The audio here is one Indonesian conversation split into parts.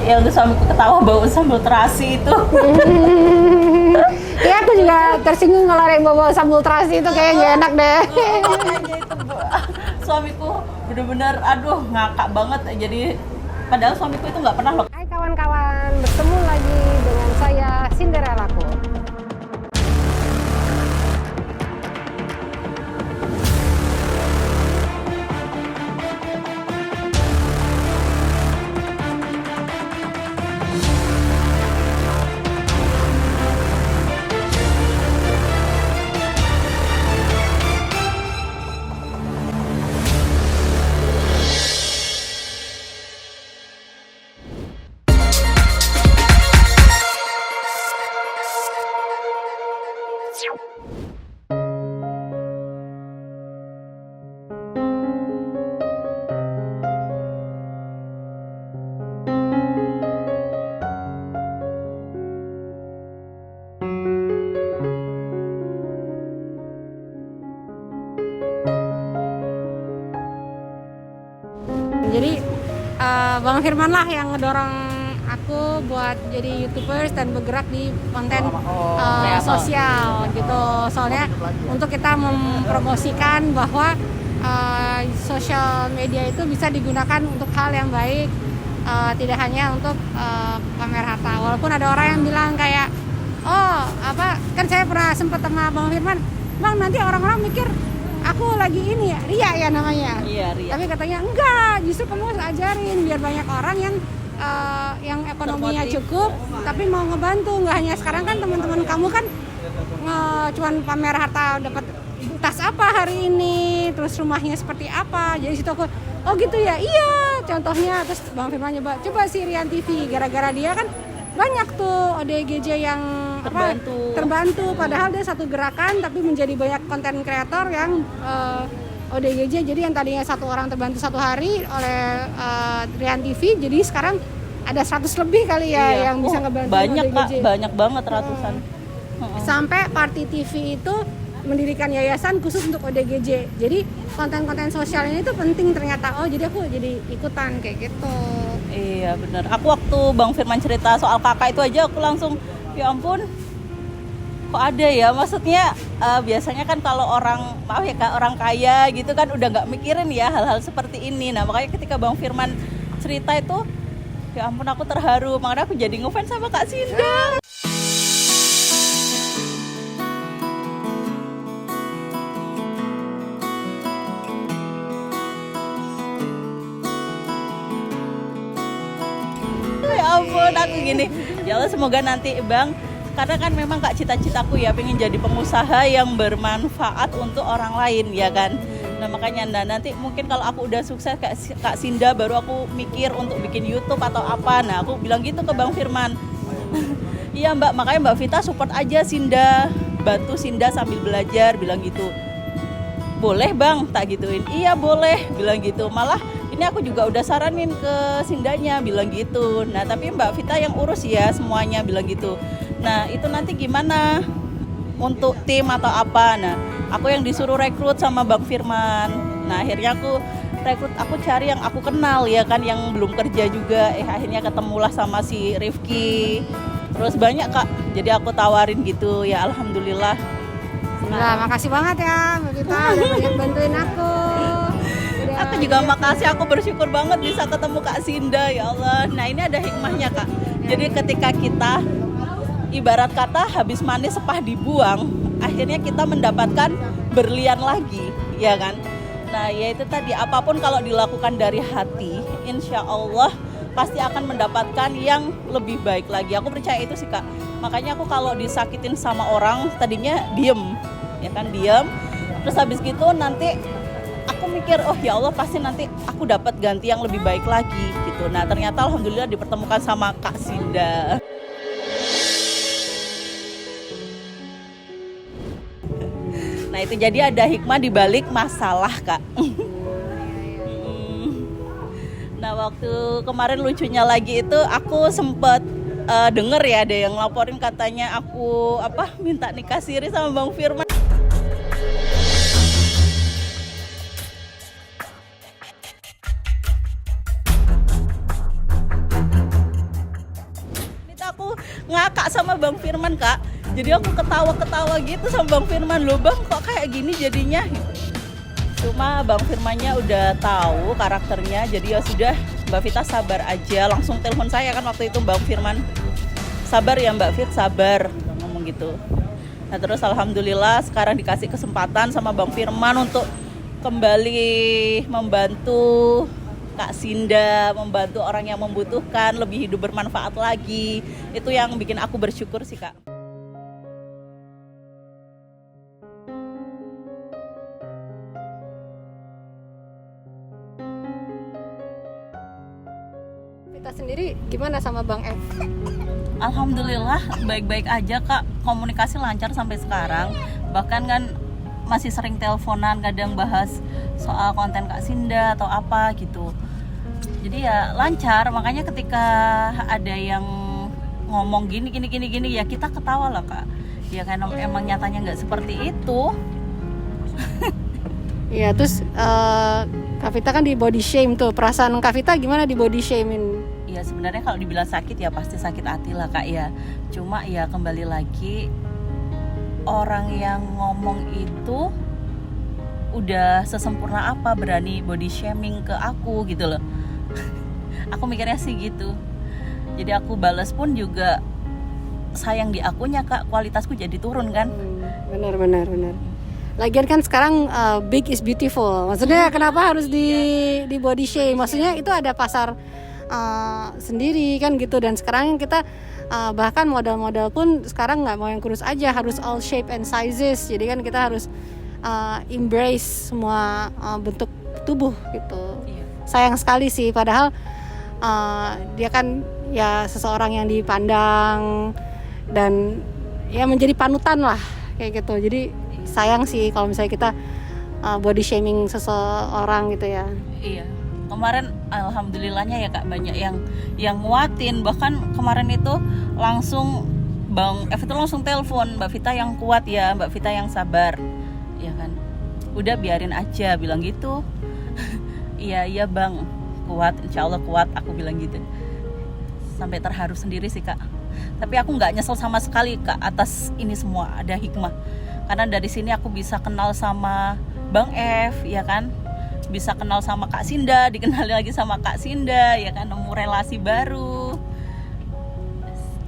yang suamiku ketawa bau sambal terasi itu. Iya, aku juga tersinggung kalau ada yang bawa sambal terasi itu kayak nggak enak deh. Makanya itu suamiku bener-bener aduh ngakak banget. Jadi padahal suamiku itu nggak pernah loh. Hai kawan-kawan, bertemu lagi dengan saya Cinderellaku. Jadi Bang Firman lah yang ngedorong aku buat jadi YouTubers dan bergerak di konten sosial gitu. Soalnya untuk kita mempromosikan bahwa sosial media itu bisa digunakan untuk hal yang baik, tidak hanya untuk pamer harta. Walaupun ada orang yang bilang kayak, oh apa kan saya pernah sempat sama Bang Firman, Bang nanti orang-orang mikir aku lagi ini ya, ria ya namanya. Iya, ria. Tapi katanya enggak, justru kamu harus ajarin biar banyak orang yang ekonominya cukup, tapi mau ngebantu. Nggak hanya sekarang kan teman-teman kamu kan cuman pamer harta dapat tas apa hari ini, terus rumahnya seperti apa. Jadi situ aku, oh gitu ya, iya. Contohnya terus Bang Firman coba si Rian TV, gara-gara dia kan banyak tuh ODGJ yang terbantu. Padahal dia satu gerakan tapi menjadi banyak konten kreator yang ODGJ. Jadi yang tadinya satu orang terbantu satu hari oleh Rian TV, jadi sekarang ada 100 lebih kali ya yang bisa ngebantu banyak ODGJ. Kak, banyak banget ratusan. Sampai Party TV itu mendirikan yayasan khusus untuk ODGJ. Jadi konten-konten sosial ini tuh penting ternyata. Oh jadi aku jadi ikutan kayak gitu. Iya benar. Aku waktu Bang Firman cerita soal kakak itu aja aku langsung ya ampun, kok ada ya? Maksudnya biasanya kan kalau orang, maaf ya Kak, orang kaya gitu kan udah nggak mikirin ya hal-hal seperti ini. Nah makanya ketika Bang Firman cerita itu, ya ampun aku terharu. Makanya aku jadi ngefans sama Kak Sinda. Ya ampun, aku gini, ya Allah semoga nanti Bang, karena kan memang Kak cita-citaku ya pengen jadi pengusaha yang bermanfaat untuk orang lain ya kan. Nah makanya nanti mungkin kalau aku udah sukses kayak Kak Sinda baru aku mikir untuk bikin YouTube atau apa. Nah aku bilang gitu ke Bang Firman. Iya Mbak, makanya Mbak Vita support aja Sinda, bantu Sinda sambil belajar, bilang gitu. Boleh Bang, tak gituin. Iya boleh, bilang gitu. Malah ini aku juga udah saranin ke Sindanya, bilang gitu. Nah tapi Mbak Vita yang urus ya semuanya, bilang gitu. Nah itu nanti gimana untuk tim atau apa? Nah aku yang disuruh rekrut sama Bang Firman. Nah akhirnya aku rekrut, aku cari yang aku kenal ya kan, yang belum kerja juga. Akhirnya ketemulah sama si Rifki. Terus banyak Kak, jadi aku tawarin gitu ya, alhamdulillah. Nah, makasih banget ya Mbak Vita udah banyak bantuin aku. Aku juga makasih, aku bersyukur banget bisa ketemu Kak Sinda ya Allah. Nah ini ada hikmahnya Kak. Jadi ketika kita ibarat kata habis manis sepah dibuang, akhirnya kita mendapatkan berlian lagi, ya kan? Nah ya itu tadi, apapun kalau dilakukan dari hati, insya Allah pasti akan mendapatkan yang lebih baik lagi. Aku percaya itu sih Kak. Makanya aku kalau disakitin sama orang tadinya diem, ya kan, diem. Terus habis gitu nanti aku mikir, oh ya Allah pasti nanti aku dapat ganti yang lebih baik lagi gitu. Nah ternyata alhamdulillah dipertemukan sama Kak Sinda. Nah itu jadi ada hikmah di balik masalah Kak. Nah waktu kemarin lucunya lagi itu aku sempet denger ya ada yang laporin katanya aku minta nikah siri sama Bang Firman. aku ngakak sama Bang Firman, Kak. Jadi aku ketawa-ketawa gitu sama Bang Firman, loh Bang kok kayak gini jadinya. Cuma Bang Firmannya udah tahu karakternya, jadi ya sudah Mbak Vita sabar aja. Langsung telepon saya kan waktu itu Bang Firman, sabar ya Mbak Fit, sabar, ngomong gitu. Nah terus alhamdulillah sekarang dikasih kesempatan sama Bang Firman untuk kembali membantu Kak Sinda, membantu orang yang membutuhkan, lebih hidup bermanfaat lagi. Itu yang bikin aku bersyukur sih, Kak. Kita sendiri gimana sama Bang F? Alhamdulillah baik-baik aja, Kak. Komunikasi lancar sampai sekarang. Bahkan kan masih sering teleponan, kadang bahas soal konten Kak Sinda atau apa gitu. Jadi ya lancar, makanya ketika ada yang ngomong gini ya kita ketawa lah, Kak. Ya kan emang nyatanya nggak seperti itu. Iya, terus Kak Vita kan di body shame tuh. Perasaan Kak Vita gimana di body shamein? Ya sebenarnya kalau dibilang sakit ya pasti sakit hati lah, Kak ya. Cuma ya kembali lagi, orang yang ngomong itu udah sesempurna apa berani body shaming ke aku gitu loh. Aku mikirnya sih gitu. Jadi aku balas pun juga sayang di akunya, Kak. Kualitasku jadi turun kan. Benar. Lagian kan sekarang big is beautiful. Maksudnya kenapa harus di body shame? Maksudnya itu ada pasar sendiri kan gitu. Dan sekarang kita bahkan model-model pun sekarang nggak mau yang kurus aja, harus all shape and sizes. Jadi kan kita harus embrace semua bentuk tubuh gitu. Iya. Sayang sekali sih, padahal dia kan ya seseorang yang dipandang dan ya menjadi panutan lah kayak gitu. Jadi sayang sih kalau misalnya kita body shaming seseorang gitu ya. Iya. Kemarin alhamdulillahnya ya, Kak, banyak yang nguatin. Bahkan kemarin itu langsung Bang F itu langsung telepon, Mbak Vita yang kuat ya, Mbak Vita yang sabar. Ya kan. Udah biarin aja, bilang gitu. Iya Bang, kuat, insya Allah kuat, aku bilang gitu. Sampai terharu sendiri sih, Kak. Tapi aku nggak nyesel sama sekali, Kak, atas ini semua. Ada hikmah. Karena dari sini aku bisa kenal sama Bang F, ya kan. Bisa kenal sama Kak Sinda, dikenali lagi sama Kak Sinda, ya kan, nemu relasi baru.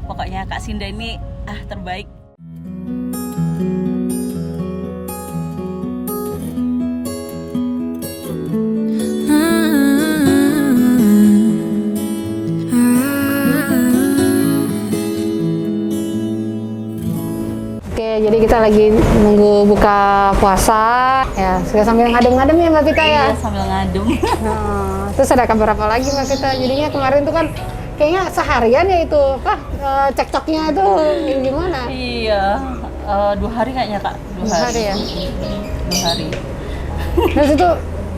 Pokoknya Kak Sinda ini terbaik. Oke, jadi kita lagi nunggu buka puasa ya, sudah sambil ngadem-ngadem ya Mbak Vita ya. Iya, sambil ngadem. Terus ada kabar apa lagi Mbak Vita? Jadinya kemarin tuh kan kayaknya seharian ya itu cekcoknya itu gimana? Iya, 2 hari kayaknya, Kak. 2 hari ya? 2 hari. Terus itu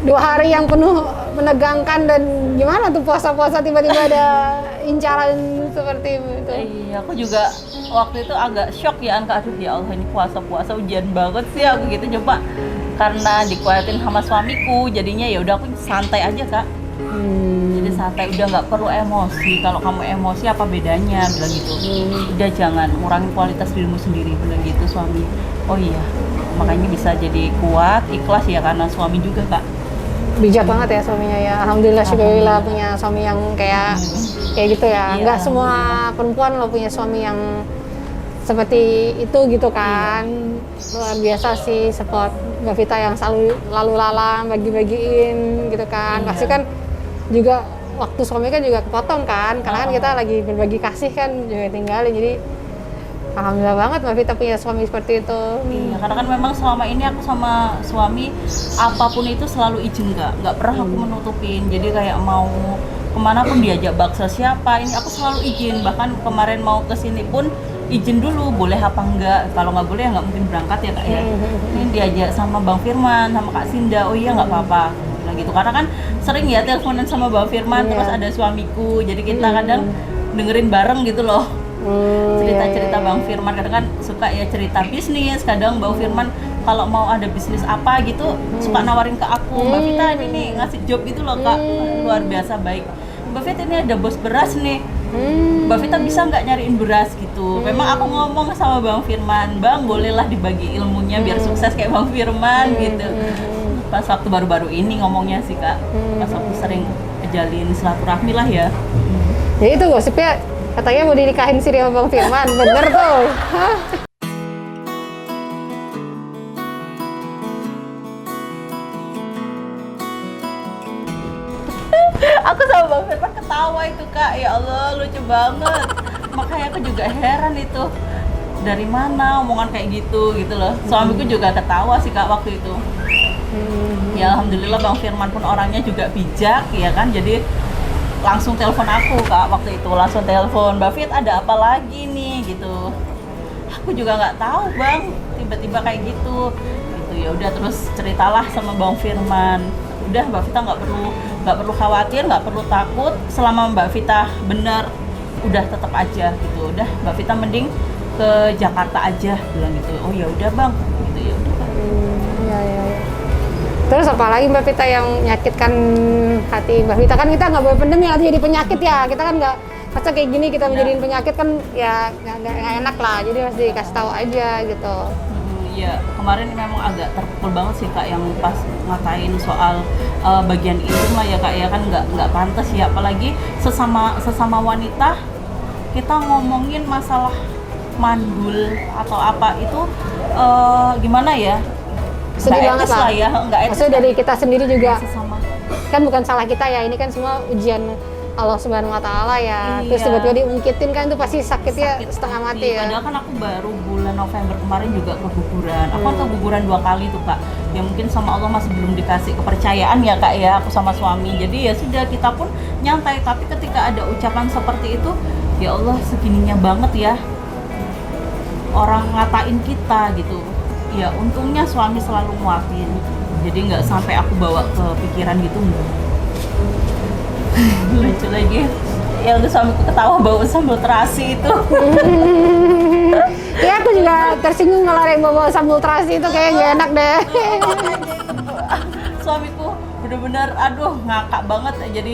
2 hari yang penuh menegangkan, dan gimana tuh puasa-puasa tiba-tiba ada incaran seperti itu? Iya, aku juga waktu itu agak shock ya, Kak. Aduh ya Allah, ini puasa-puasa ujian banget sih aku gitu. Coba karena dikuatin sama suamiku, jadinya ya udah aku santai aja, Kak. Jadi santai, udah nggak perlu emosi. Kalau kamu emosi apa bedanya, bilang gitu. Udah jangan ngurangin kualitas dirimu sendiri, bilang gitu suami. Oh iya, makanya bisa jadi kuat, ikhlas ya karena suami juga, Kak. Bijak banget ya suaminya ya. Alhamdulillah, syukurillah punya suami yang kayak gitu ya. Nggak semua perempuan lo punya suami yang seperti itu gitu kan. Luar biasa sih, support Mbak Vita yang selalu lalu lalang bagi-bagiin gitu kan. Pasti kan juga waktu suami kan juga kepotong kan, karena kan kita lagi berbagi kasih kan, juga tinggalin. Jadi alhamdulillah banget Mbak Vita punya suami seperti itu. Iya, karena kan memang selama ini aku sama suami apapun itu selalu izin, nggak pernah aku menutupin. Jadi kayak mau kemana pun diajak bakso siapa, ini aku selalu izin. Bahkan kemarin mau kesini pun izin dulu, boleh apa enggak. Kalau nggak boleh ya nggak mungkin berangkat ya, Kak ya. Ini diajak sama Bang Firman, sama Kak Sinda, oh iya nggak apa-apa. Nah gitu, karena kan sering ya teleponan sama Bang Firman, terus ada suamiku. Jadi kita kadang dengerin bareng gitu loh. Cerita-cerita Bang Firman, kadang kan suka ya cerita bisnis, kadang Bang Firman kalau mau ada bisnis apa gitu suka nawarin ke aku, Mbak Vita ini nih ngasih job gitu loh, Kak. Luar biasa baik. Mbak Vita ini ada bos beras nih, Mbak Vita bisa nggak nyariin beras gitu. Memang aku ngomong sama Bang Firman, Bang bolehlah dibagi ilmunya biar sukses kayak Bang Firman gitu. Pas waktu baru-baru ini ngomongnya sih Kak, pas aku sering jalin silaturahmi lah ya. Ya itu gosipnya katanya mau dinikahin Siri sama Bang Firman, bener tuh. Hah? Aku sama Bang Firman ketawa itu Kak, ya Allah lucu banget. Makanya aku juga heran itu dari mana omongan kayak gitu loh. Suamiku juga ketawa sih Kak waktu itu. Ya alhamdulillah Bang Firman pun orangnya juga bijak ya kan, jadi langsung telepon aku Kak waktu itu, langsung telepon, Mbak Fit ada apa lagi nih gitu. Aku juga nggak tahu Bang, tiba-tiba kayak gitu. Ya udah terus ceritalah sama Bang Firman. Udah Mbak Vita nggak perlu khawatir, nggak perlu takut, selama Mbak Vita benar udah tetap aja gitu. Udah Mbak Vita mending ke Jakarta aja bilang gitu. Oh ya udah Bang gitu, ya udah. Iya. Terus apalagi Mbak Vita yang menyakitkan hati Mbak Vita, kan kita nggak boleh pendem ya, jadi penyakit ya. Kita kan nggak, masa kayak gini kita menjadiin penyakit kan ya nggak enak lah. Jadi harus dikasih tahu aja gitu. Iya, kemarin memang agak terpukul banget sih Kak yang pas ngatain soal bagian intim lah ya Kak ya, kan nggak pantas ya, apalagi sesama wanita kita ngomongin masalah mandul atau apa itu gimana ya? Sedih banget lah ya, nggak etis. Maksudnya dari kita sendiri juga Sesama. kan bukan salah kita ya, ini kan semua ujian Allah Subhanahu Wa Taala ya. Iya. Terus tiba-tiba diungkitin kan itu pasti sakitnya setengah mati ya. Padahal kan aku baru bulan November kemarin juga keguguran. Aku kan keguguran 2 kali tuh Kak. Ya mungkin sama Allah masih belum dikasih kepercayaan ya Kak ya, aku sama suami. Jadi ya sudah, kita pun nyantai. Tapi ketika ada ucapan seperti itu, ya Allah segininya banget ya orang ngatain kita gitu. Ya untungnya suami selalu nguatin. Jadi nggak sampai aku bawa ke pikiran gitu enggak. Lucu lagi ya, udah suamiku ketawa bau sambal terasi itu. Ya aku juga tersinggung kalau ada yang bawa sambal terasi itu kayak gak enak deh. Suamiku bener-bener aduh ngakak banget. Jadi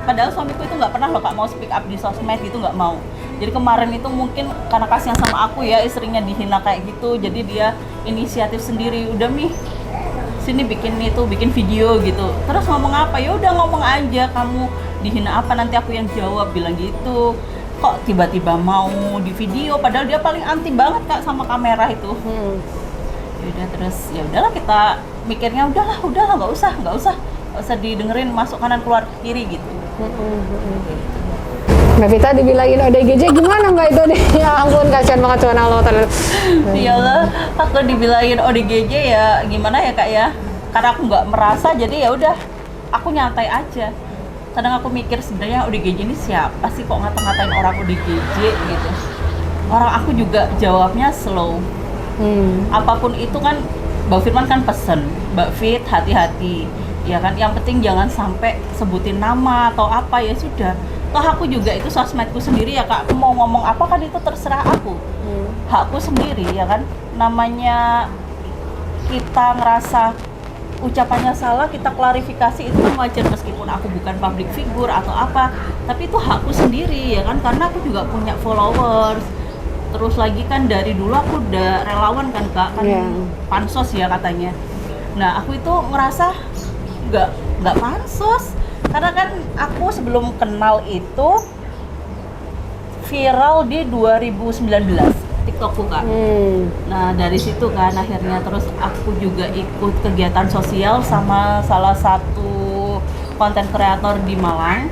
padahal suamiku itu nggak pernah loh Kak mau speak up di sosmed gitu, nggak mau. Jadi kemarin itu mungkin karena kasihan sama aku ya, istrinya dihina kayak gitu, jadi dia inisiatif sendiri, udah Mi sini bikin video gitu. Terus ngomong apa? Ya udah ngomong aja, kamu dihina apa nanti aku yang jawab, bilang gitu. Kok tiba-tiba mau di video, padahal dia paling anti banget Kak sama kamera itu. Ya udah, terus ya udahlah kita mikirnya udahlah nggak usah didengerin, masuk kanan keluar kiri gitu. Mbak Vita dibilangin ODGJ gimana Mbak itu deh? Ya ampun, kasihan banget Tuhan Allah. Iyalah, aku dibilangin ODGJ ya gimana ya Kak ya? Karena aku nggak merasa, jadi ya udah aku nyantai aja. Kadang aku mikir sebenarnya ODGJ ini siapa sih kok ngata-ngatain orang ODGJ gitu. Orang aku juga jawabnya slow. Apapun itu kan Bang Firman kan pesen, Mbak Fit hati-hati. Ya kan, yang penting jangan sampai sebutin nama atau apa, ya sudah. Toh aku juga itu sosmedku sendiri ya Kak, aku mau ngomong apa kan itu terserah aku, hakku sendiri ya kan. Namanya kita ngerasa ucapannya salah, kita klarifikasi itu kan wajar, meskipun aku bukan public figure atau apa, tapi itu hakku sendiri ya kan, karena aku juga punya followers. Terus lagi kan dari dulu aku udah relawan kan Kak, kan pansos ya katanya. Nah aku itu ngerasa nggak pansos. Karena kan aku sebelum kenal itu viral di 2019 TikTokku Kak. Nah dari situ kan akhirnya terus aku juga ikut kegiatan sosial sama salah satu konten kreator di Malang.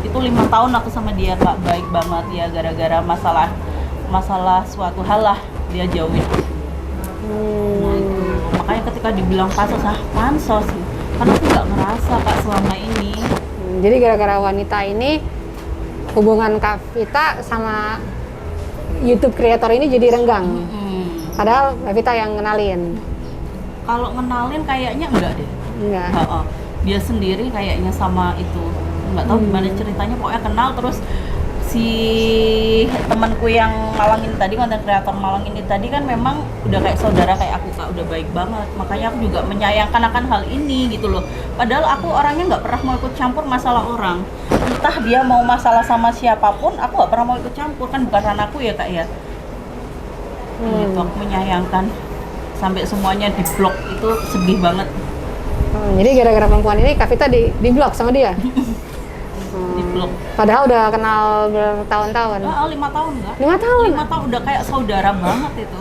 Itu 5 tahun aku sama dia Kak, baik banget ya, gara-gara masalah suatu hal lah dia jauhin. Nah itu makanya ketika dibilang pansos karena aku nggak ngerasa Kak selama ini. Jadi gara-gara wanita ini hubungan Kak Vita sama YouTube kreator ini jadi renggang. Padahal Kak Vita yang ngenalin. Kalau ngenalin kayaknya enggak deh. Enggak. Dia sendiri kayaknya sama itu. Nggak tahu gimana ceritanya, pokoknya kenal terus si temanku yang Malang ini tadi, konten kreator Malang ini tadi kan memang udah kayak saudara kayak aku Kak, udah baik banget. Makanya aku juga menyayangkan akan hal ini gitu loh. Padahal aku orangnya nggak pernah mau ikut campur masalah orang. Entah dia mau masalah sama siapapun, aku nggak pernah mau ikut campur, kan bukan ranahku ya Kak ya. Gitu, aku menyayangkan sampai semuanya diblok, itu sedih banget. Jadi gara-gara perempuan ini Kak Vita di blok sama dia? Diblok. Padahal udah kenal bertahun-tahun. 5 tahun enggak? 5 tahun? 5 tahun udah kayak saudara banget itu.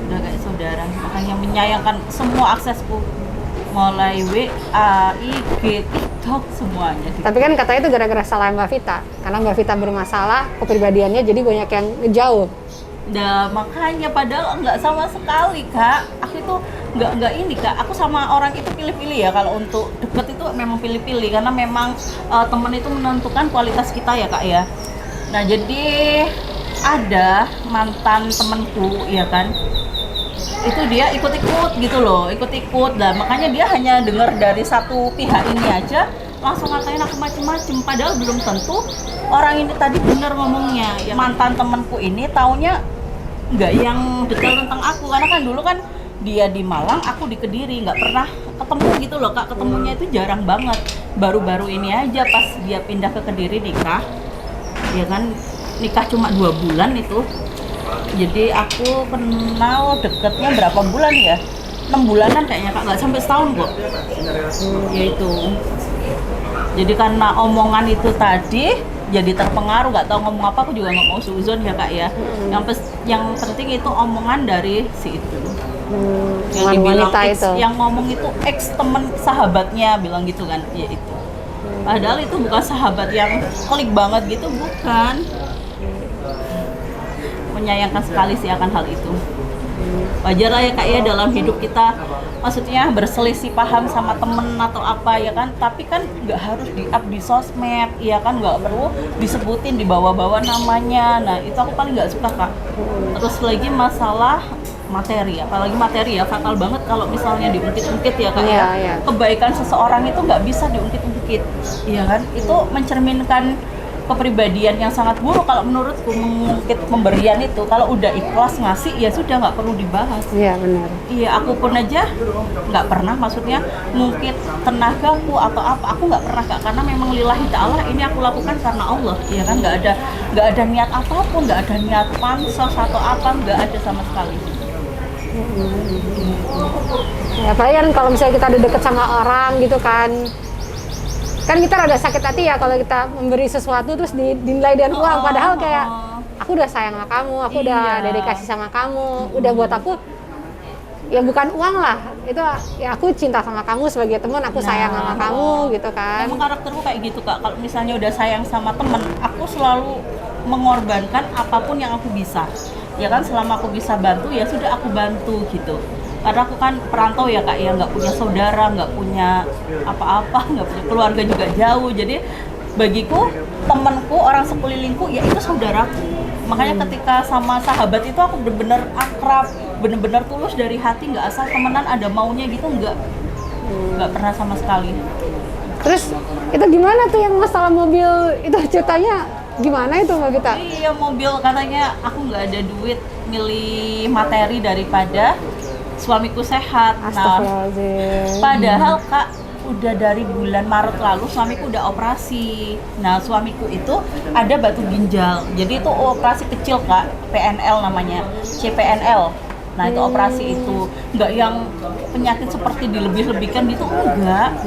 Udah kayak saudara. Makanya menyayangkan semua aksesku. Mulai WA, IG, TikTok, semuanya. Tapi kan katanya itu gara-gara salah Mbak Vita. Karena Mbak Vita bermasalah, kepribadiannya jadi banyak yang ngejauh. Nah, makanya padahal nggak sama sekali Kak. Aku itu nggak ini Kak. Aku sama orang itu pilih-pilih ya. Kalau untuk deket itu memang pilih-pilih karena memang temen itu menentukan kualitas kita ya Kak ya. Nah jadi ada mantan temenku ya kan. Itu dia ikut-ikut gitu loh, ikut-ikut. Nah makanya dia hanya dengar dari satu pihak ini aja langsung ngatain aku macem-macem. Padahal belum tentu orang ini tadi bener ngomongnya. Ya, mantan temenku ini taunya nggak yang detail tentang aku, karena kan dulu kan dia di Malang, aku di Kediri, nggak pernah ketemu gitu loh Kak. Ketemunya itu jarang banget. Baru-baru ini aja pas dia pindah ke Kediri nikah, ya kan, nikah cuma 2 bulan itu. Jadi aku kenal deketnya berapa bulan ya? 6 bulanan kayaknya Kak, nggak sampai setahun kok. Ya itu. Jadi karena omongan itu tadi jadi terpengaruh, nggak tahu ngomong apa, aku juga nggak mau suzon ya Kak ya. Yang penting itu omongan dari si itu. Yang dibilang ex, yang ngomong itu ex temen sahabatnya bilang gitu kan, ya itu. Padahal itu bukan sahabat yang klik banget gitu, bukan. Menyayangkan sekali sih akan hal itu. Wajar lah ya Kak ya, dalam hidup kita maksudnya berselisih paham sama temen atau apa ya kan, tapi kan nggak harus di-up di sosmed ya kan, nggak perlu disebutin, dibawa-bawa namanya. Nah itu aku paling nggak suka Kak. Terus lagi masalah materi, apalagi materi ya, fatal banget kalau misalnya diungkit-ungkit ya Kak ya. Kebaikan seseorang itu nggak bisa diungkit-ungkit ya kan, itu mencerminkan kepribadian yang sangat buruk kalau menurutku. Mengungkit pemberian itu kalau udah ikhlas ngasih ya sudah, nggak perlu dibahas. Iya benar. Iya, aku pun aja nggak pernah maksudnya ngungkit tenagaku atau apa, aku nggak pernah Kak, karena memang lillahi ta'ala ini aku lakukan karena Allah ya kan, nggak ada niat apapun, nggak ada niat pansos atau apa, nggak ada sama sekali. Ya apalagi kan kalau misalnya kita ada deket sama orang gitu kan kita rada sakit hati ya kalau kita memberi sesuatu terus dinilai dengan uang, padahal kayak aku udah sayang sama kamu, aku udah dedikasi sama kamu, udah buat aku ya bukan uang lah, itu ya aku cinta sama kamu sebagai teman, aku sayang sama kamu gitu kan. Memang karakterku kayak gitu Kak, kalau misalnya udah sayang sama temen, aku selalu mengorbankan apapun yang aku bisa ya kan, selama aku bisa bantu ya sudah aku bantu gitu. Karena aku kan perantau ya Kak ya, nggak punya saudara, nggak punya apa-apa, nggak punya keluarga juga jauh. Jadi bagiku, temanku, orang sekelilingku ya itu saudaraku. Makanya ketika sama sahabat itu aku bener-bener akrab, bener-bener tulus dari hati, nggak asal temenan ada maunya gitu, nggak pernah sama sekali. Terus itu gimana tuh yang masalah mobil itu, ceritanya gimana itu Mbak Vita? Iya, mobil katanya aku nggak ada duit, milih materi daripada suamiku sehat. Nah, padahal Kak udah dari bulan Maret lalu suamiku udah operasi. Nah suamiku itu ada batu ginjal, jadi itu operasi kecil Kak, PNL namanya, CPNL. Nah itu operasi itu nggak yang penyakit seperti dilebih-lebihkan gitu, enggak.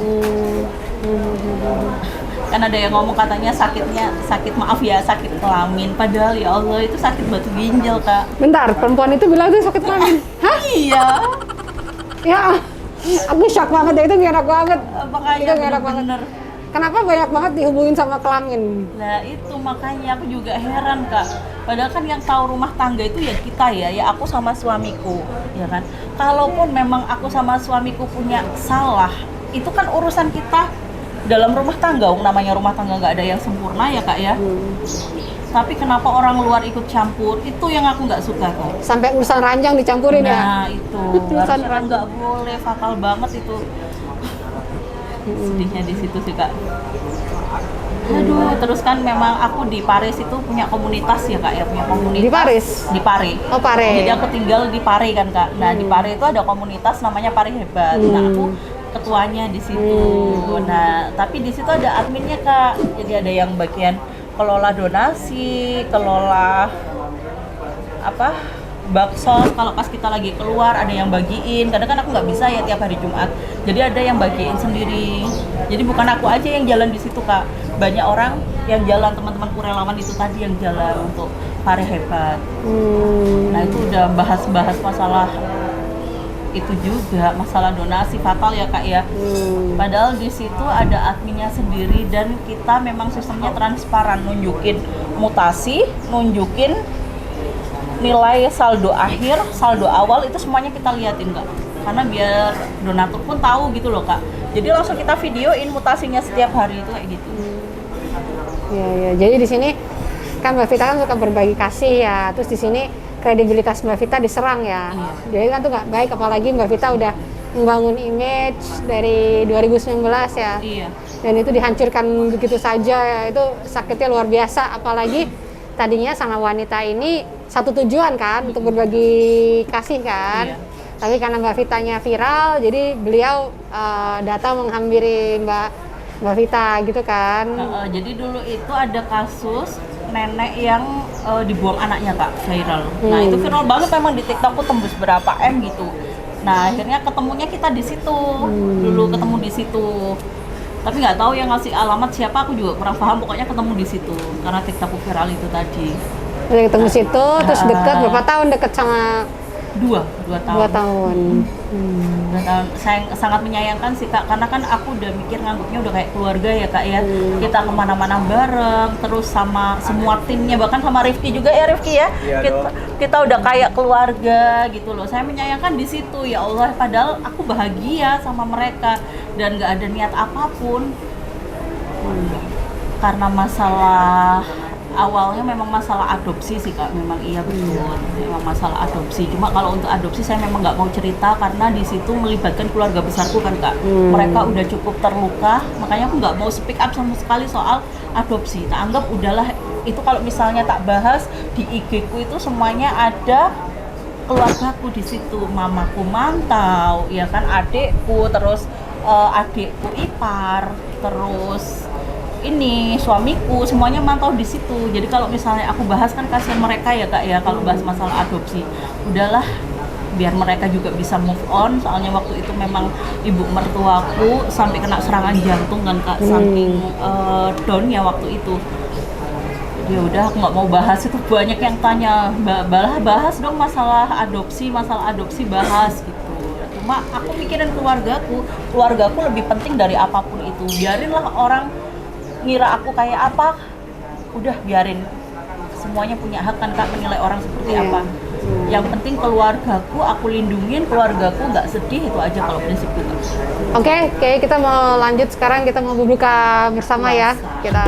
Kan ada yang ngomong katanya sakit maaf ya, sakit kelamin, padahal ya Allah itu sakit batu ginjal Kak. Bentar, perempuan itu bilang itu sakit kelamin? Hah? Iya. Ya, aku shock banget ya, itu gak enak banget. Makanya itu gak enak banget. Kenapa banyak banget dihubungin sama kelamin? Nah itu makanya aku juga heran Kak. Padahal kan yang tahu rumah tangga itu ya kita ya aku sama suamiku, ya kan. Kalaupun memang aku sama suamiku punya salah, itu kan urusan kita dalam rumah tangga. Namanya rumah tangga nggak ada yang sempurna ya Kak ya. Tapi kenapa orang luar ikut campur, itu yang aku nggak suka Kak. Sampai urusan ranjang dicampurin ya? Nah itu harusnya nggak boleh, fatal banget itu. Sedihnya di situ sih Kak. Aduh, terus kan memang aku di Paris itu punya komunitas ya kak ya, punya komunitas. Di Paris? Di Pare. Oh, Pare. Jadi aku tinggal di Pare kan kak. Nah di Pare itu ada komunitas namanya Pare Hebat. Nah aku ketuanya di situ. Nah tapi di situ ada adminnya kak. Jadi ada yang bagian kelola donasi, kelola apa? Bakso, kalau pas kita lagi keluar ada yang bagiin, kadang kan aku nggak bisa ya tiap hari Jumat, jadi ada yang bagiin sendiri. Jadi bukan aku aja yang jalan di situ kak, banyak orang yang jalan, teman-teman relawan itu tadi yang jalan untuk Pare Hebat. Nah itu udah bahas-bahas masalah itu juga, masalah donasi fatal ya kak ya. Padahal di situ ada adminnya sendiri dan kita memang sistemnya transparan, nunjukin mutasi, nunjukin nilai saldo akhir, saldo awal itu semuanya kita liatin kak, karena biar donatur pun tahu gitu loh kak. Jadi langsung kita videoin mutasinya setiap hari itu kayak gitu. Ya. Jadi di sini kan Mbak Vita kan suka berbagi kasih ya. Terus di sini kredibilitas Mbak Vita diserang ya. Iya. Jadi kan tuh nggak baik, apalagi Mbak Vita udah membangun image dari 2019 ya. Iya. Dan itu dihancurkan begitu saja ya. Itu sakitnya luar biasa, apalagi tadinya sama wanita ini satu tujuan kan, untuk berbagi kasih kan. Iya. Tapi karena Mbak Vitanya viral, jadi beliau datang menghampiri Mbak Vita gitu kan. Jadi dulu itu ada kasus nenek yang dibuang anaknya kak, viral. Nah itu viral banget memang di TikTok, aku tembus berapa M gitu. Nah akhirnya ketemunya kita di situ, dulu ketemu di situ. Tapi nggak tahu yang ngasih alamat siapa, aku juga kurang paham. Pokoknya ketemu di situ karena TikTok viral itu tadi. Udah ketemu situ, terus deket berapa tahun deket sama? Dua tahun. 2 tahun. 2 tahun. Saya sangat menyayangkan sih kak, karena kan aku udah mikir nganggupnya udah kayak keluarga ya kak ya. Kita kemana-mana bareng, terus sama semua timnya, bahkan sama Rifki juga ya Rifki ya. Kita udah kayak keluarga gitu loh. Saya menyayangkan di situ ya Allah. Padahal aku bahagia sama mereka dan nggak ada niat apapun. Karena masalah awalnya memang masalah adopsi sih kak, memang iya betul, memang masalah adopsi. Cuma kalau untuk adopsi saya memang nggak mau cerita karena di situ melibatkan keluarga besarku kan kak. Mereka udah cukup terluka, makanya aku nggak mau speak up sama sekali soal adopsi. Tak anggap udahlah, itu kalau misalnya tak bahas di IG ku itu semuanya ada keluargaku di situ, mamaku mantau, ya kan, adikku, terus adikku ipar, terus ini suamiku, semuanya mantau di situ. Jadi kalau misalnya aku bahas kan kasihan mereka ya kak ya, kalau bahas masalah adopsi. Udahlah, biar mereka juga bisa move on. Soalnya waktu itu memang ibu mertuaku sampai kena serangan jantung kan kak, saking down-nya waktu itu. Ya udah, aku nggak mau bahas itu. Banyak yang tanya, bahas dong masalah adopsi bahas gitu. Cuma aku mikirin keluargaku lebih penting dari apapun itu. Biarinlah orang ngira aku kayak apa, udah biarin, semuanya punya hak kan kak menilai orang seperti apa. Yang penting keluargaku aku lindungin, keluargaku nggak sedih, itu aja kalau prinsipku kak. Oke, kita mau lanjut sekarang, kita mau berbuka bersama ya. Kita